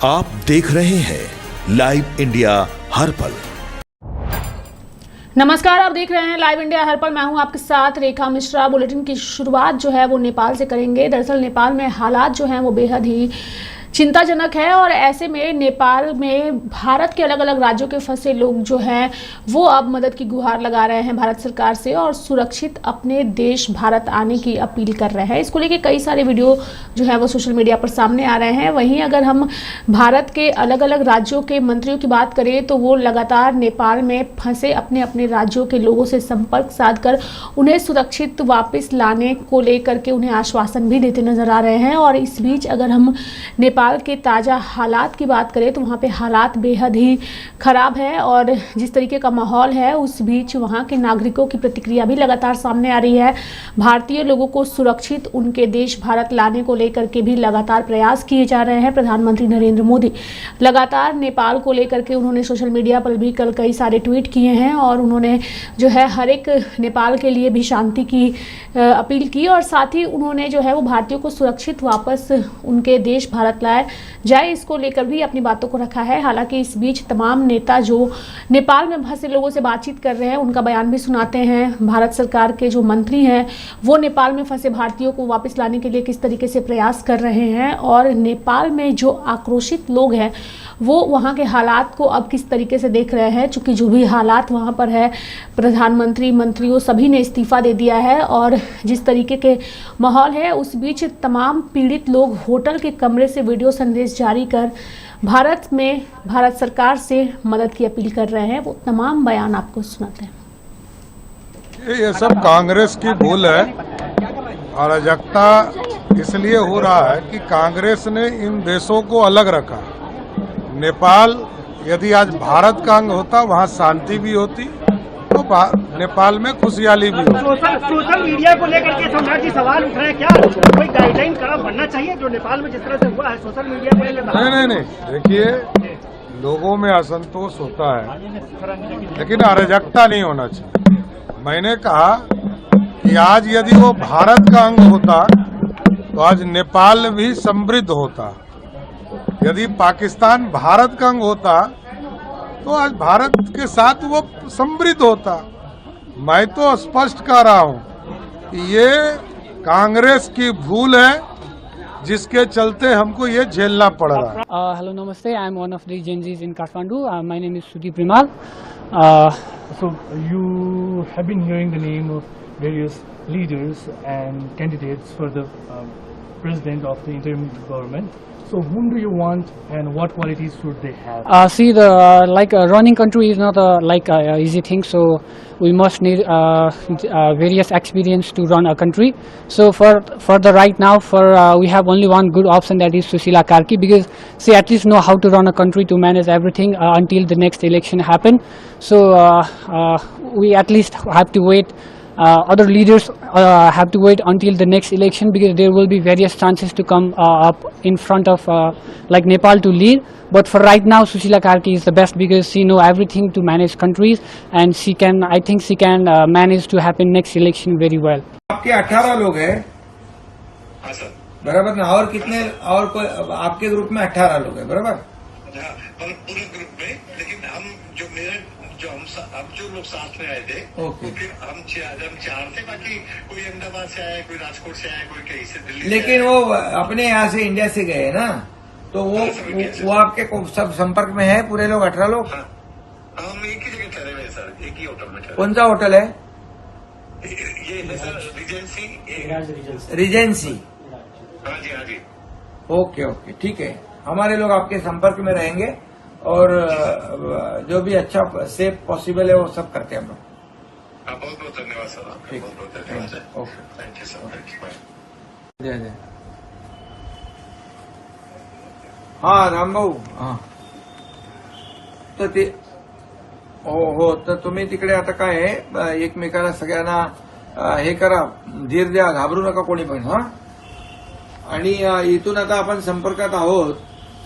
आप देख रहे हैं लाइव इंडिया हर पल। नमस्कार, आप देख रहे हैं लाइव इंडिया हर पल। मैं हूं आपके साथ रेखा मिश्रा। बुलेटिन की शुरुआत जो है वो नेपाल से करेंगे। दरअसल नेपाल में हालात जो हैं वो बेहद ही चिंताजनक है और ऐसे में नेपाल में भारत के अलग अलग राज्यों के फंसे लोग जो हैं वो अब मदद की गुहार लगा रहे हैं भारत सरकार से और सुरक्षित अपने देश भारत आने की अपील कर रहे हैं। इसको लेके कई सारे वीडियो जो है वो सोशल मीडिया पर सामने आ रहे हैं। वहीं अगर हम भारत के अलग अलग राज्यों के मंत्रियों की बात करें तो वो लगातार नेपाल में फंसे अपने अपने राज्यों के लोगों से संपर्क साध कर उन्हें सुरक्षित वापस लाने को लेकर के उन्हें आश्वासन भी देते नजर आ रहे हैं। और इस बीच अगर हम नेपाल के ताज़ा हालात की बात करें तो वहाँ पे हालात बेहद ही ख़राब है और जिस तरीके का माहौल है उस बीच वहाँ के नागरिकों की प्रतिक्रिया भी लगातार सामने आ रही है। भारतीय लोगों को सुरक्षित उनके देश भारत लाने को लेकर के भी लगातार प्रयास किए जा रहे हैं। प्रधानमंत्री नरेंद्र मोदी लगातार नेपाल को लेकर के उन्होंने सोशल मीडिया पर भी कल कई सारे ट्वीट किए हैं और उन्होंने जो है हर एक नेपाल के लिए भी शांति की अपील की और साथ ही उन्होंने जो है वो भारतीयों को सुरक्षित वापस उनके देश भारत लाए जाए इसको लेकर भी अपनी बातों को रखा है। हालांकि इस बीच तमाम नेता जो नेपाल में फंसे लोगों से बातचीत कर रहे हैं उनका बयान भी सुनाते हैं। भारत सरकार के जो मंत्री हैं वो नेपाल में फंसे भारतीयों को वापस लाने के लिए किस तरीके से प्रयास कर रहे हैं और नेपाल में जो आक्रोशित लोग हैं वो वहाँ के हालात को अब किस तरीके से देख रहे हैं। चूँकि जो भी हालात वहाँ पर है, प्रधानमंत्री मंत्रियों सभी ने इस्तीफा दे दिया है और जिस तरीके के माहौल है उस बीच तमाम पीड़ित लोग होटल के कमरे से वीडियो संदेश जारी कर भारत में भारत सरकार से मदद की अपील कर रहे हैं। वो तमाम बयान आपको सुनाते हैं। ये सब कांग्रेस की भूल है। अराजकता इसलिए हो रहा है कि कांग्रेस ने इन देशों को अलग रखा। नेपाल यदि आज भारत का अंग होता वहाँ शांति भी होती तो नेपाल में खुशहाली भी होती। सोशल मीडिया को लेकर के सम्राट जी सवाल उठ रहे हैं, क्या कोई गाइडलाइन का बनना चाहिए जो नेपाल में जिस तरह से हुआ है सोशल मीडिया को लेकर? नहीं, देखिए लोगों में असंतोष होता है लेकिन अराजकता नहीं होना चाहिए। मैंने कहा कि आज यदि वो भारत का अंग होता तो आज नेपाल भी समृद्ध होता। यदि पाकिस्तान भारत का अंग होता तो आज भारत के साथ वो समृद्ध होता। मैं तो स्पष्ट कह रहा हूं कि ये कांग्रेस की भूल है जिसके चलते हमको ये झेलना पड़ रहा है। हेलो नमस्ते, I am one of the Gen Zs in Kathmandu. My name is Sudeep Rimal. So you have been hearing the name of various leaders and candidates for the president of the interim government. So whom do you want and what qualities should they have? See, running country is not a easy thing. So we must need various experience to run a country. So for the right now, we have only one good option, that is Susila Karki, because she at least know how to run a country to manage everything until the next election happen. So we at least have to wait. Other leaders have to wait until the next election because there will be various chances to come up in front of Nepal to lead. But for right now, Susila Karki is the best because she know everything to manage countries and I think she can manage to happen next election very well. आपके 18 लोग हैं बराबर ना? और कितने और कोई आपके ग्रुप में 18 लोग हैं बराबर? पूरे ग्रुप में, लेकिन हम अब जो लोग साथ में आए थे तो फिर हम चार थे, बाकी कोई अहमदाबाद से आया, कोई राजकोट से आया, कोई कहीं से दिल्ली। लेकिन वो अपने यहाँ से इंडिया से गए ना, तो वो आपके सब संपर्क में है पूरे लोग 18 लोग? हम एक ही जगह ठहरे हुए हैं सर, एक ही होटल में ठहरे। कौन सा होटल है ये है सर? रिजेंसी। हाँ जी। ओके, ठीक है। हमारे लोग आपके संपर्क में रहेंगे और जो भी अच्छा सेफ पॉसिबल है वो सब करते हैं हम लोग। बहुत बहुत धन्यवाद सर, आपका बहुत धन्यवाद। Okay, thank you sir. जय। हाँ रामभाऊ, हाँ तर ते हो तर तुम्ही तिकडे आता काय आहे, एकमेकाला सगळ्यांना हे करा, धीर द्या, घाबरू नका कोणी पण। हा, आणि इथून आता आपण संपर्कात आहोत,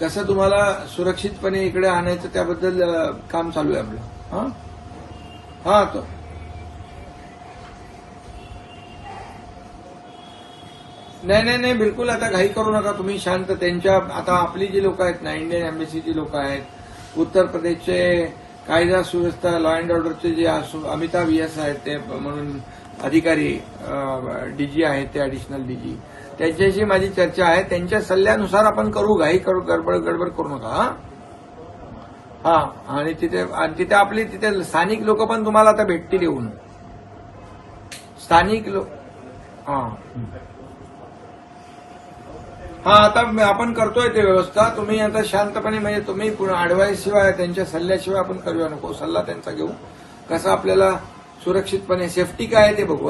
कसं तुम्हाला सुरक्षितपणे इकडे आणायचं त्याबद्दल काम चालू आहे आपलं। हा तो नाही बिलकुल आता घाई करू नका तुम्ही, शांत. त्यांच्या आता आपली जी लोक आहेत ना, इंडियन एम्बेसीची लोक आहेत, उत्तर प्रदेशचे कायदा सुव्यवस्था लॉ अँड ऑर्डरचे जे अमिताभ यस आहेत ते म्हणून अधिकारी डीजी आहेत, ते ॲडिशनल डीजी, त्यांच्याशी माझी चर्चा आहे. त्यांच्या सल्ल्यानुसार आपण करू, घाई करू, गडबड करू नका. हा, आणि तिथे आपली तिथे स्थानिक लोक पण तुम्हाला आता भेटतील येऊन. स्थानिक लोक आता आपण करतोय ते व्यवस्था. तुम्ही आता शांतपणे, म्हणजे तुम्ही ऍडवाइस शिवाय, त्यांच्या सल्ल्याशिवाय आपण करूया नको. सल्ला त्यांचा घेऊ, कसं आपल्याला सुरक्षितपणे, सेफ्टी काय आहे ते बघू.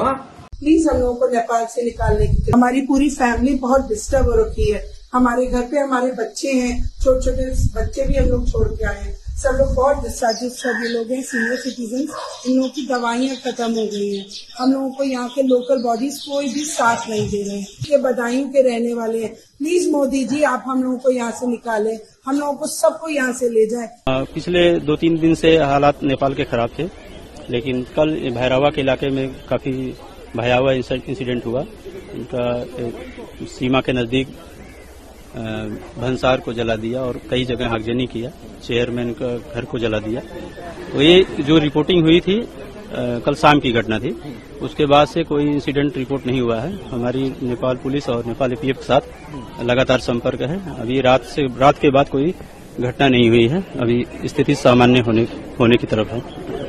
प्लीज हम लोगों को नेपाल से निकालने की, हमारी पूरी फैमिली बहुत डिस्टर्ब हो रखी है. हमारे घर पे हमारे बच्चे हैं, छोटे छोटे बच्चे भी हम लोग छोड़ के आए हैं. सब लोग बहुत डिस्टर्ब लोग हैं, सीनियर सिटीजन. इन लोगों की दवाइयां खत्म हो गई हैं. हम लोगों को यहाँ के लोकल बॉडीज कोई भी साथ नहीं दे रहे हैं. ये बदायूं के रहने वाले हैं. प्लीज मोदी जी, आप हम लोगों को यहाँ से निकालें, हम लोगों को सबको यहाँ से ले जाए. पिछले 2-3 दिन से हालात नेपाल के खराब थे, लेकिन कल भैरवा के इलाके में काफी भयावह इंसिडेंट हुआ. उनका सीमा के नजदीक भंसार को जला दिया और कई जगह आगजनी किया. चेयरमैन का घर को जला दिया. तो ये जो रिपोर्टिंग हुई थी कल शाम की घटना थी. उसके बाद से कोई इंसिडेंट रिपोर्ट नहीं हुआ है. हमारी नेपाल पुलिस और नेपाल एपीएफ के साथ लगातार संपर्क है. अभी रात के बाद कोई घटना नहीं हुई है. अभी स्थिति सामान्य होने की तरफ है.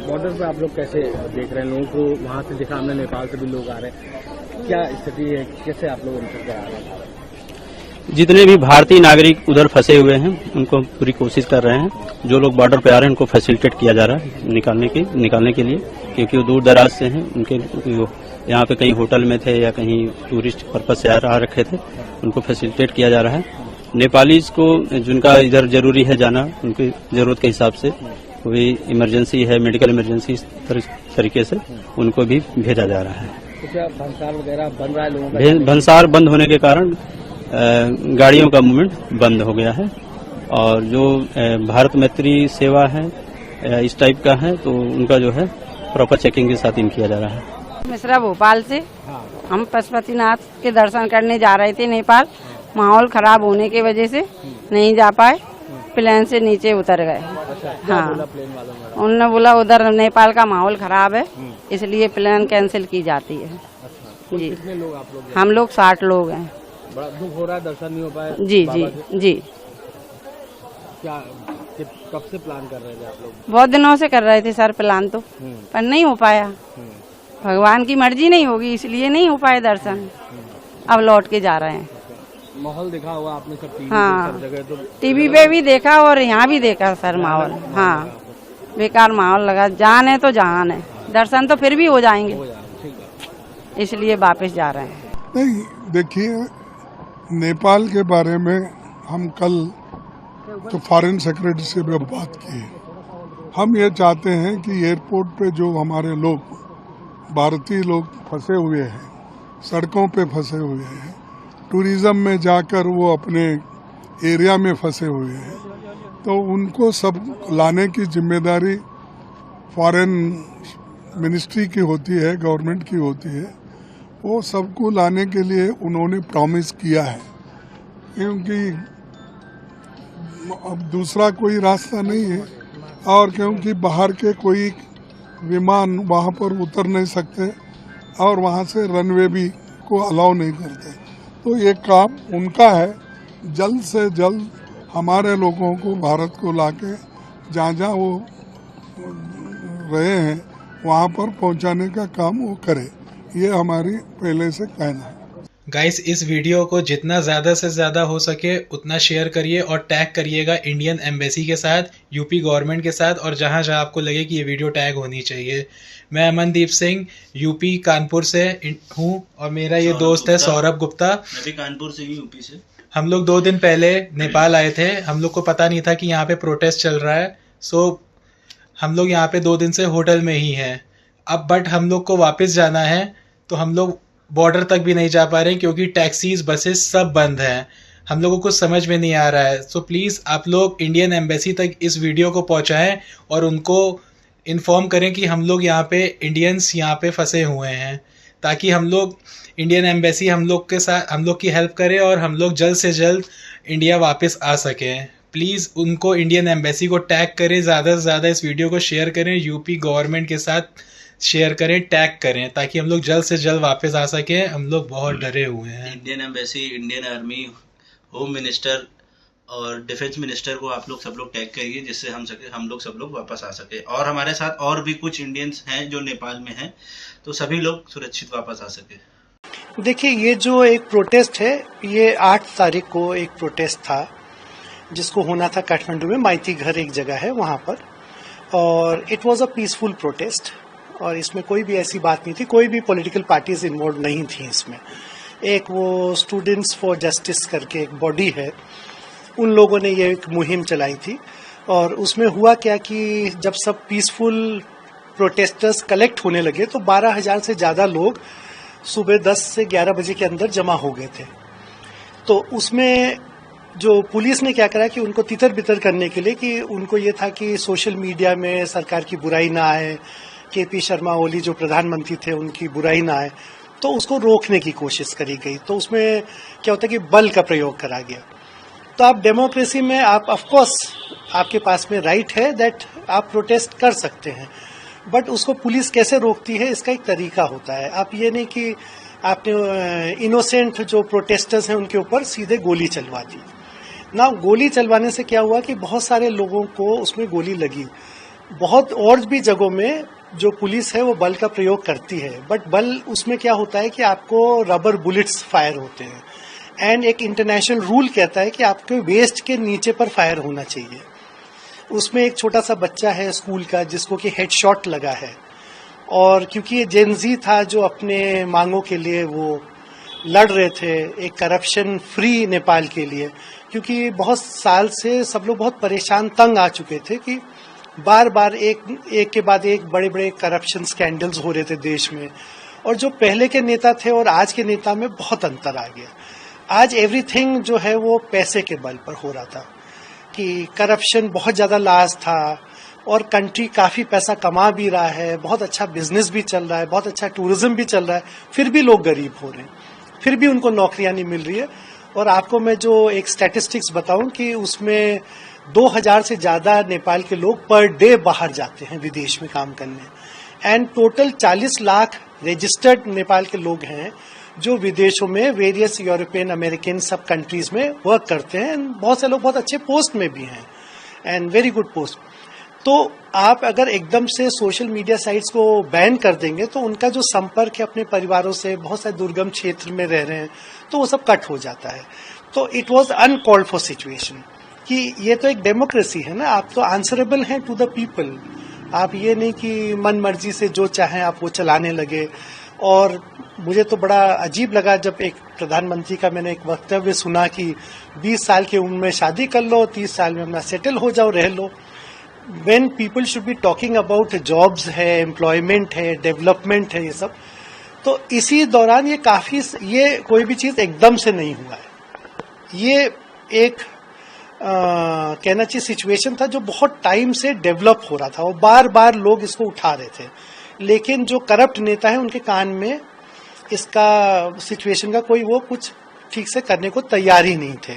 बॉर्डर पे आप लोग कैसे देख रहे हैं लोगों को? वहाँ से दिखा, हमने नेपाल से भी लोग आ रहे हैं, क्या स्थिति है, कैसे आप लोग उनसे आ रहे हैं? जितने भी भारतीय नागरिक उधर फंसे हुए हैं उनको पूरी कोशिश कर रहे हैं. जो लोग बॉर्डर पे आ रहे हैं उनको फैसिलिटेट किया जा रहा है निकालने के लिए, क्योंकि वो दूर दराज से हैं. उनके यहाँ पे कहीं होटल में थे या कहीं टूरिस्ट पर्पज से आ रखे थे, उनको फैसिलिटेट किया जा रहा है. नेपालीज को जिनका इधर जरूरी है जाना, उनकी जरूरत के हिसाब से, कोई इमरजेंसी है, मेडिकल इमरजेंसी, इस तरीके से उनको भी भेजा जा रहा है. क्या भंसार वगैरह बन रहा है लोगों का? भंसार बंद होने के कारण गाड़ियों का मूवमेंट बंद हो गया है. और जो भारत मैत्री सेवा है इस टाइप का है, तो उनका जो है प्रॉपर चेकिंग के साथ इन किया जा रहा है. मिश्रा भोपाल से. हम पशुपतिनाथ के दर्शन करने जा रहे थे नेपाल. माहौल खराब होने की वजह से नहीं जा पाए, प्लेन से नीचे उतर गए. हाँ, उन्होंने बोला उधर नेपाल का माहौल खराब है, इसलिए प्लेन कैंसिल की जाती है. जी, कितने लोग आप लोग? हम लोग 60 लोग हैं. बड़ा दुख हो रहा है, दर्शन नहीं हो पाए? जी. क्या कब से प्लान कर रहे थे आप लोग? बहुत दिनों से कर रहे थे सर प्लान तो, पर नहीं हो पाया. भगवान की मर्जी नहीं होगी, इसलिए नहीं हो पाए दर्शन. अब लौट के जा रहे हैं. माहौल देखा होगा आपने सब टीवी हाँ, सब जगह, तो टीवी पे भी देखा और यहाँ भी देखा सर माहौल. हाँ, बेकार माहौल लगा. जान है तो जहान है, दर्शन तो फिर भी हो जाएंगे, इसलिए वापस जा रहे हैं. नहीं, देखिए, नेपाल के बारे में हम कल तो फॉरेन सेक्रेटरी से भी बात की है. हम ये चाहते हैं कि एयरपोर्ट पे जो हमारे लोग, भारतीय लोग फंसे हुए हैं, सड़कों पे फंसे हुए हैं, टूरिज्म में जाकर वो अपने एरिया में फंसे हुए हैं, तो उनको सब लाने की जिम्मेदारी फॉरेन मिनिस्ट्री की होती है, गवर्नमेंट की होती है. वो सबको लाने के लिए उन्होंने प्रॉमिस किया है, क्योंकि अब दूसरा कोई रास्ता नहीं है. और क्योंकि बाहर के कोई विमान वहाँ पर उतर नहीं सकते और वहाँ से रनवे भी को अलाउ नहीं करते, तो ये काम उनका है. जल्द से जल्द हमारे लोगों को भारत को लाके जहाँ जहाँ वो रहे हैं वहाँ पर पहुँचाने का काम वो करे. ये हमारी पहले से कहना है. गाइस, इस वीडियो को जितना ज़्यादा से ज़्यादा हो सके उतना शेयर करिए और टैग करिएगा इंडियन एम्बेसी के साथ, यूपी गवर्नमेंट के साथ, और जहाँ जहाँ आपको लगे कि ये वीडियो टैग होनी चाहिए. मैं अमनदीप सिंह यूपी कानपुर से हूँ और मेरा ये दोस्त है सौरभ गुप्ता. मैं भी कानपुर से ही, यूपी से. हम लोग 2 दिन पहले नेपाल आए थे. हम लोग को पता नहीं था कि यहाँ पे प्रोटेस्ट चल रहा है, सो हम लोग यहाँ पे 2 दिन से होटल में ही हैं. अब बट हम लोग को वापस जाना है, तो हम लोग बॉर्डर तक भी नहीं जा पा रहे हैं क्योंकि टैक्सीज, बसेस सब बंद हैं. हम लोगों को समझ में नहीं आ रहा है. सो प्लीज़ आप लोग इंडियन एम्बेसी तक इस वीडियो को पहुंचाएं और उनको इन्फॉर्म करें कि हम लोग यहाँ पे इंडियंस यहाँ पे फंसे हुए हैं. ताकि हम लोग इंडियन एम्बेसी हम लोग के साथ हम लोग की हेल्प करे और हम लोग जल्द से जल्द इंडिया वापस आ सकें। प्लीज़ उनको इंडियन एम्बेसी को टैग करें, ज़्यादा से ज़्यादा इस वीडियो को शेयर करें, यूपी गवर्नमेंट के साथ शेयर करें, टैग करें, ताकि हम लोग जल्द से जल्द वापस आ सकें। हम लोग बहुत डरे हुए हैं। Indian embassy, Indian army, home minister और डिफेंस मिनिस्टर को आप लोग सब लोग टैग करिए, जिससे हम लोग सब लोग वापस आ सके। और हमारे साथ और भी कुछ इंडियंस हैं जो नेपाल में हैं, तो सभी लोग सुरक्षित वापस आ सके। देखिए, ये जो एक प्रोटेस्ट है, ये 8 तारीख को एक प्रोटेस्ट था जिसको होना था काठमांडू में, माइती घर एक जगह है वहाँ पर, और it was a peaceful protest और इसमें कोई भी ऐसी बात नहीं थी, कोई भी पॉलिटिकल पार्टीज इन्वॉल्व नहीं थी इसमें। एक वो स्टूडेंट्स फॉर जस्टिस करके एक बॉडी है, उन लोगों ने ये एक मुहिम चलाई थी और उसमें हुआ क्या कि जब सब पीसफुल प्रोटेस्टर्स कलेक्ट होने लगे तो 12,000 से ज़्यादा लोग सुबह 10 से 11 बजे के अंदर जमा हो गए थे। तो उसमें जो पुलिस ने क्या करा कि उनको तितर बितर करने के लिए, कि उनको ये था कि सोशल मीडिया में सरकार की बुराई ना आए, केपी शर्मा ओली जो प्रधानमंत्री थे उनकी बुराई ना आए, तो उसको रोकने की कोशिश करी गई। तो उसमें क्या होता है कि बल का प्रयोग करा गया। तो आप डेमोक्रेसी में आप ऑफ कोर्स आपके पास में राइट है दैट आप प्रोटेस्ट कर सकते हैं, बट उसको पुलिस कैसे रोकती है इसका एक तरीका होता है। आप ये नहीं कि आपने इनोसेंट जो प्रोटेस्टर्स हैं उनके ऊपर सीधे गोली चलवा दी ना। गोली चलवाने से क्या हुआ कि बहुत सारे लोगों को उसमें गोली लगी। बहुत और भी जगहों में जो पुलिस है वो बल का प्रयोग करती है, बट बल उसमें क्या होता है कि आपको रबर बुलेट्स फायर होते हैं, एंड एक इंटरनेशनल रूल कहता है कि आपके वेस्ट के नीचे पर फायर होना चाहिए। उसमें एक छोटा सा बच्चा है स्कूल का जिसको कि हेडशॉट लगा है, और क्योंकि ये जेनजी था जो अपने मांगों के लिए वो लड़ रहे थे, एक करप्शन फ्री नेपाल के लिए, क्योंकि बहुत साल से सब लोग बहुत परेशान तंग आ चुके थे कि बार बार एक के बाद एक बड़े बड़े करप्शन स्कैंडल्स हो रहे थे देश में, और जो पहले के नेता थे और आज के नेता में बहुत अंतर आ गया। आज एवरीथिंग जो है वो पैसे के बल पर हो रहा था, कि करप्शन बहुत ज़्यादा लाज था और कंट्री काफ़ी पैसा कमा भी रहा है, बहुत अच्छा बिजनेस भी चल रहा है, बहुत अच्छा टूरिज्म भी चल रहा है, फिर भी लोग गरीब हो रहे हैं, फिर भी उनको नौकरियां नहीं मिल रही है। और आपको मैं जो एक स्टैटिस्टिक्स बताऊं कि उसमें 2000 से ज़्यादा नेपाल के लोग पर डे बाहर जाते हैं विदेश में काम करने, and total 40 lakh registered Nepal के लोग हैं जो विदेशों में वेरियस यूरोपियन अमेरिकन सब कंट्रीज में वर्क करते हैं। बहुत से लोग बहुत अच्छे पोस्ट में भी हैं एंड वेरी गुड पोस्ट। तो आप अगर एकदम से सोशल मीडिया साइट्स को बैन कर देंगे तो उनका जो संपर्क है अपने परिवारों से, बहुत सारे दुर्गम क्षेत्र में रह रहे हैं, तो वो सब कट हो जाता है। तो it was uncalled for situation कि ये तो एक डेमोक्रेसी है ना, आप तो आंसरेबल हैं टू द पीपल। आप ये नहीं कि मन मर्जी से जो चाहें आप वो चलाने लगे। और मुझे तो बड़ा अजीब लगा जब एक प्रधानमंत्री का मैंने एक वक्तव्य सुना कि 20 साल की उम्र में शादी कर लो, 30 साल में अपना सेटल हो जाओ, रह लो। When people should be talking about jobs है, एम्प्लॉयमेंट है, डेवलपमेंट है, ये सब। तो इसी दौरान ये कोई भी चीज एकदम से नहीं हुआ है। ये एक कहना चाहिए सिचुएशन था जो बहुत टाइम से डेवलप हो रहा था और बार बार लोग इसको उठा रहे थे, लेकिन जो करप्ट नेता है उनके कान में इसका सिचुएशन का कोई वो कुछ ठीक से करने को तैयार ही नहीं थे।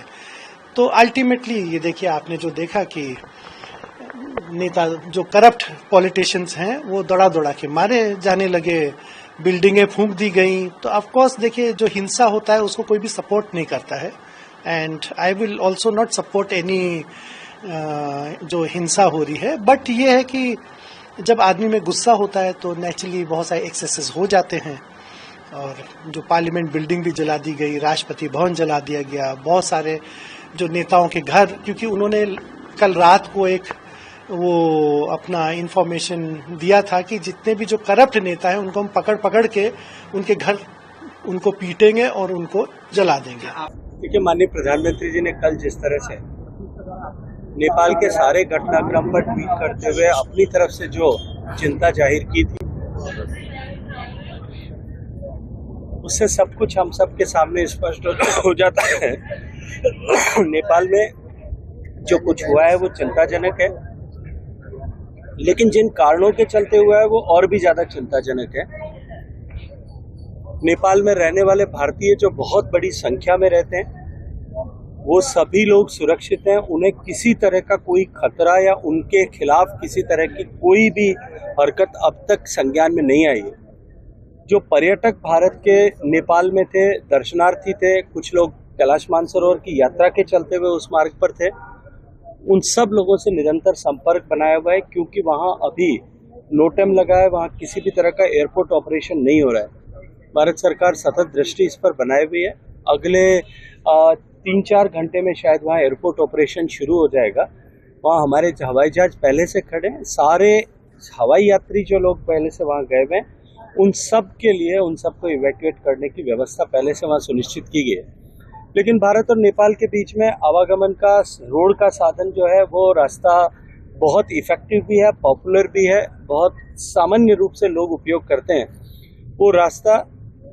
तो अल्टीमेटली ये देखिए, आपने जो देखा कि नेता जो करप्ट पॉलिटिशियंस हैं वो दौड़ा दौड़ा के मारे जाने लगे, बिल्डिंगें फूंक दी गई। तो ऑफ कोर्स देखिए, जो हिंसा होता है उसको कोई भी सपोर्ट नहीं करता है, and I will also not support any जो हिंसा हो रही है। बट ये है कि जब आदमी में गुस्सा होता है तो नेचुरली बहुत सारे एक्सेसेस हो जाते हैं, और जो पार्लियामेंट बिल्डिंग भी जला दी गई, राष्ट्रपति भवन जला दिया गया, बहुत सारे जो नेताओं के घर, क्योंकि उन्होंने कल रात को एक वो अपना इंफॉर्मेशन दिया था कि जितने भी जो करप्ट नेता हैं उनको हम पकड़ पकड़ के उनके घर उनको पीटेंगे और उनको जला देंगे। देखिए, माननीय प्रधानमंत्री जी ने कल जिस तरह से नेपाल के सारे घटनाक्रम पर ट्वीट करते हुए अपनी तरफ से जो चिंता जाहिर की थी, उससे सब कुछ हम सब के सामने स्पष्ट हो जाता है। नेपाल में जो कुछ हुआ है वो चिंताजनक है, लेकिन जिन कारणों के चलते हुआ है वो और भी ज्यादा चिंताजनक है। नेपाल में रहने वाले भारतीय जो बहुत बड़ी संख्या में रहते हैं वो सभी लोग सुरक्षित हैं। उन्हें किसी तरह का कोई खतरा या उनके खिलाफ किसी तरह की कोई भी हरकत अब तक संज्ञान में नहीं आई है। जो पर्यटक भारत के नेपाल में थे, दर्शनार्थी थे, कुछ लोग कैलाश मानसरोवर की यात्रा के चलते हुए उस मार्ग पर थे, उन सब लोगों से निरंतर संपर्क बनाया हुआ है क्योंकि वहाँ अभी नोटम लगा है, वहाँ किसी भी तरह का एयरपोर्ट ऑपरेशन नहीं हो रहा है। भारत सरकार सतत दृष्टि इस पर बनाए हुई है। अगले 3-4 घंटे में शायद वहाँ एयरपोर्ट ऑपरेशन शुरू हो जाएगा। वहाँ हमारे हवाई जहाज पहले से खड़े हैं। सारे हवाई यात्री जो लोग पहले से वहाँ गए हुए हैं उन सब के लिए उन सबको इवैक्यूएट करने की व्यवस्था पहले से वहाँ सुनिश्चित की गई है। लेकिन भारत और नेपाल के बीच में आवागमन का रोड का साधन जो है वो रास्ता बहुत इफेक्टिव भी है, पॉपुलर भी है, बहुत सामान्य रूप से लोग उपयोग करते हैं। वो रास्ता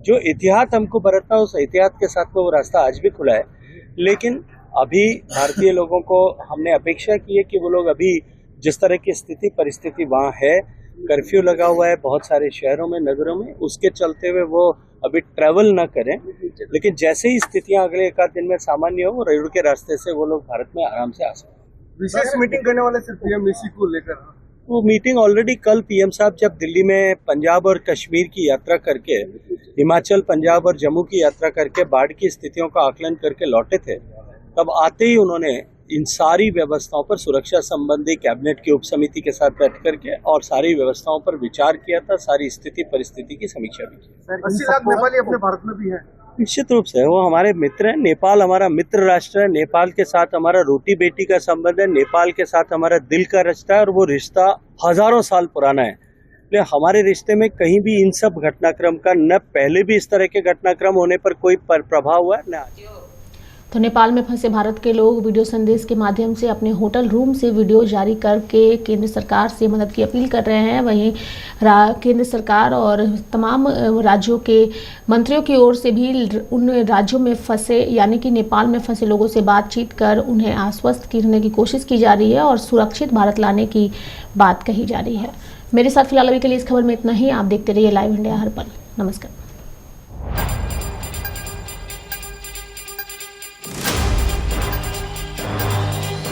जो एहतियात हमको बरतना उस एहतियात के साथ में वो रास्ता आज भी खुला है। लेकिन अभी भारतीय लोगों को हमने अपेक्षा की है कि वो लोग अभी जिस तरह की स्थिति परिस्थिति वहाँ है, कर्फ्यू लगा हुआ है बहुत सारे शहरों में, नगरों में, उसके चलते हुए वो अभी ट्रैवल ना करें। लेकिन जैसे ही स्थितियां अगले 1 आध दिन में सामान्य हो, रेलवे के रास्ते से वो लोग भारत में आराम से आ सकते हैं। विशेष मीटिंग करने वाले सिर्फ पीएम इसी को लेकर वो मीटिंग ऑलरेडी कल पीएम साहब जब दिल्ली में पंजाब और कश्मीर की यात्रा करके, हिमाचल, पंजाब और जम्मू की यात्रा करके बाढ़ की स्थितियों का आकलन करके लौटे थे, तब आते ही उन्होंने इन सारी व्यवस्थाओं पर सुरक्षा संबंधी कैबिनेट की उप समिति के साथ बैठ करके और सारी व्यवस्थाओं पर विचार किया था, सारी स्थिति परिस्थिति की समीक्षा भी की। 80 लाख नेपाली अपने भारत में भी है। निश्चित रूप से वो हमारे मित्र हैं। नेपाल हमारा मित्र राष्ट्र है। नेपाल के साथ हमारा रोटी बेटी का संबंध है। नेपाल के साथ हमारा दिल का रिश्ता है और वो रिश्ता हजारों साल पुराना है। इसलिए हमारे रिश्ते में कहीं भी इन सब घटनाक्रम का न पहले भी इस तरह के घटनाक्रम होने पर कोई प्रभाव हुआ है न आज। तो नेपाल में फंसे भारत के लोग वीडियो संदेश के माध्यम से अपने होटल रूम से वीडियो जारी करके केंद्र सरकार से मदद की अपील कर रहे हैं। वहीं केंद्र सरकार और तमाम राज्यों के मंत्रियों की ओर से भी उन राज्यों में फंसे यानी कि नेपाल में फंसे लोगों से बातचीत कर उन्हें आश्वस्त करने की कोशिश की जा रही है और सुरक्षित भारत लाने की बात कही जा रही है। मेरे साथ फिलहाल अभी के लिए इस खबर में इतना ही। आप देखते रहिए लाइव इंडिया हर पल। नमस्कार।